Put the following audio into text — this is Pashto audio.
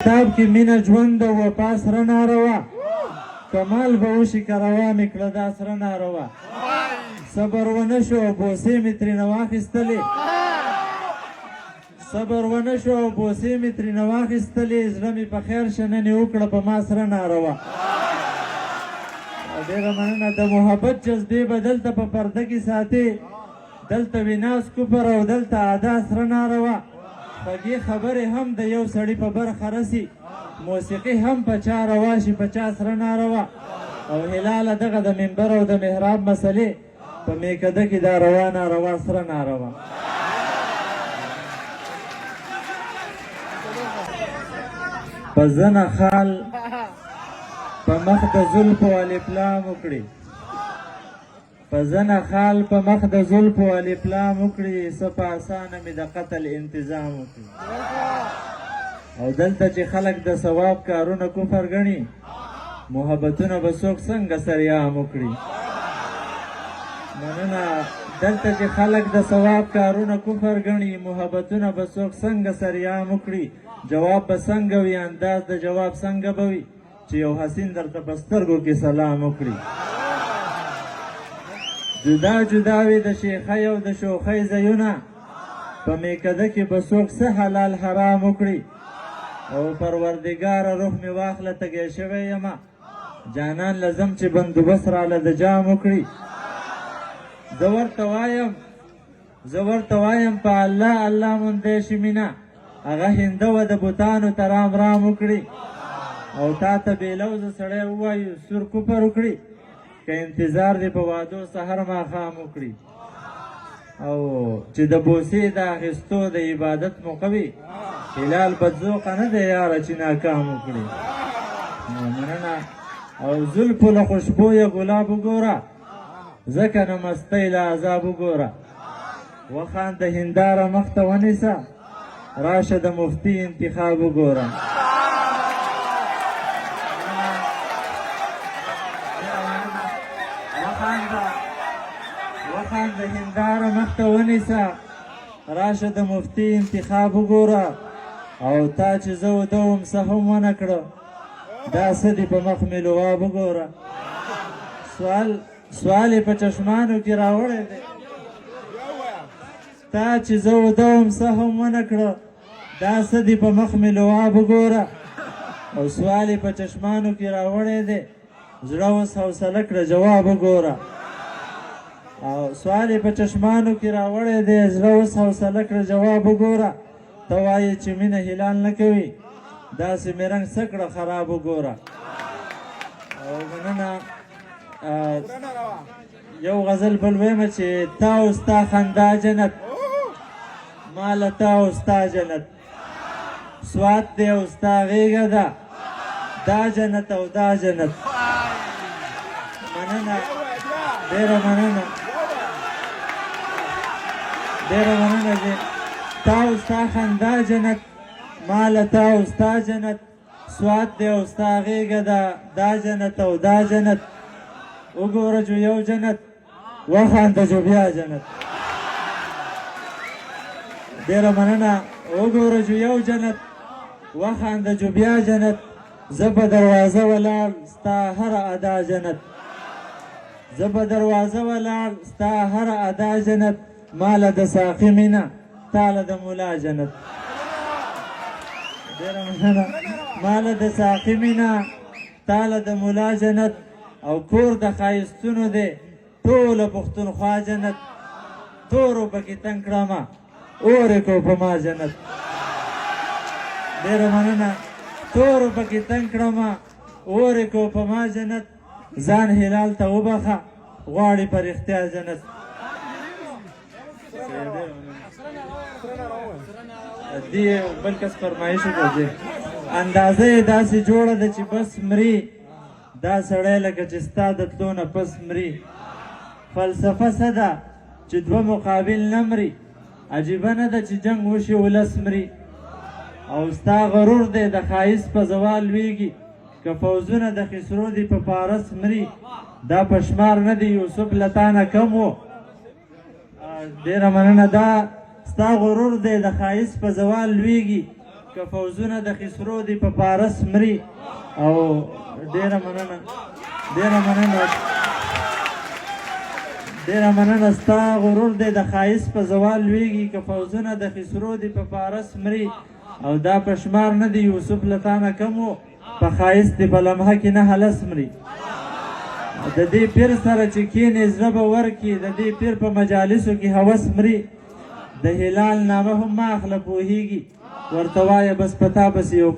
کتاب کې مینه ژوند او وفا سره ناروا کمال به وشي که روا مې کړه دا سره ناروا صبر ونه شو بوسې مې ترېنه واخیستلې صبر ونه شو او بوسې مې ترېنه واخیستلې زړه مې په خیر شه نن یې وکړه په ما سره ناروا ډېره مننه د محبت جذبې به دلته په پرده کې ساتې دلته ویناس کفر او دلته ادا سره ناروا خوږې خبرې هم د یو سړي په برخه رسي موسیقي هم په چا روا شي په چا سره ناروا او هلاله دغه د منبر او د محراب مسلې په میکده کې دا روا ناروا سره ناروا په زنه خال په مخ د زلفو الفلام وکړي په زنه خال په مخ د زلفو الفلام وکړي څه په اسانه مې د قتل انتظام وکړي او دلته چې خلک د ثواب کارونه کفر ګڼي محبتونه به څوک څنګه سریام وکړي مننه دلته چې خلک د ثواب کارونه کفر ګڼي محبتونه به څوک څنګه سریام وکړي جواب به څنګه وي انداز د جواب څنګه به وي چې یو حسین درته په سترګو کې سلام وکړي جدا جدا وي د شیخۍ او د شوخۍ ځایونه په میکده کې به څوک څه حلال حرام وکړي او پروردګاره روح مې واخله تږی شوی یمه جانان لازم چې بندوبست راله د جام وکړي زه ورته وایم په الله الله موندی شي مینه هغه هنده وه د بوتانو ته رام رام وکړي او تا ته بېلوزه سړی ووایو سور کفر وکړي که انتظار دی په وادو سحر ماښام وکړي او چې د بوسې د اخیستو د عبادت موقع وي هلال بدذوقه نه دی یاره چې ناکام وکړي مننه او زلفو له خوشبویه ګلاب وګوره ځکه نه مستۍ له عذاب وګوره وخانده هنداره مخ ته ونیسه راشه د مفتي انتخاب وګوره وخانده هنداره مخ ته ونیسه راشه د مفتي انتخاب وګوره او تا چې زه وده وم څه هم ونه کړه دا څه دي په مخ مې لواب وګوره سوال یې په چشمانو کې راوړی دی تا چې زه وده وم څه هم ونه کړه دا څه دي په مخ مې لواب وګوره او سوال یې په چشمانو کې راوړی دی زړه اوس حوصله کړه جواب وګوره او سوال یې په چشمانو کې راوړی دی زړه اوس حوصله کړه جواب وګوره ته وایې چې مینه هلال نه کوي داسې مې رنګ څه کړه خراب وګوره او مننه یو غزل بل ویمه چې تا او ستا خندا جنت ماله تا او ستا جنت سوات دی او ستا غېږه ده دا جنت او دا جنت مننه ډېره مننه چې تا او ستا خندا جنت ماله تا او ستا جنت سوات دی او ستا غېږه ده دا جنت او دا جنت وګوره جو یو جنت وخانده جو بیا جنت ډېره مننه وګوره جو یو جنت وخانده جو بیا جنت زه په دروازه ولاړ ستا هر ادا جنت زه په دروازه ولاړ ستا هر ادا جنت ماله د ساقي مینه تاله د ملا جنت ډېره مننه ماله د ساقي مینه تاله د ملا جنت او کور د ښایستونو دی ټوله پښتونخوا جنت تورو پکې تنګ کړمه اور یې کو په ما جنت ډېره مننه تورو پکې تنګ کړمه اور یې کو په ما جنت ځان هلال ته وبخه غواړي په رښتیا جنت دې بل کس فرمایش وکړي اندازه یې داسې جوړه ده چې بس مري دا سړی لکه چې ستا د تلو نه پس مري فلسفه څه ده چې دوه مقابل نه مري عجیبه نه ده چې جنګ وشي ولس مري او ستا غرور دی د ښایست په زوال لویږي که فوزونه د خسرو دي په پارس مري دا په شمار نه دی یوسف له تا نه کم و ډېره مننه دا ستا غرور دی د ښایست په زوال لویږي که فوزونه د خسرو دي په پارس مري او ډېره مننه ستا غرور دی د ښایست په زوال لویږي که فوزونه د خسرو دي په پارس مري او دا په شمار نه دی یوسف له تا نه کم و په ښایست دې په لمحه کې نه هلس مري د دې پیر سره چې کښېنې زړه به ورکړي د دې پیر په مجالسو کې هوس مري د هلال نامه هم ما اخله پوهېږي ورته وایه بس په تا بس یو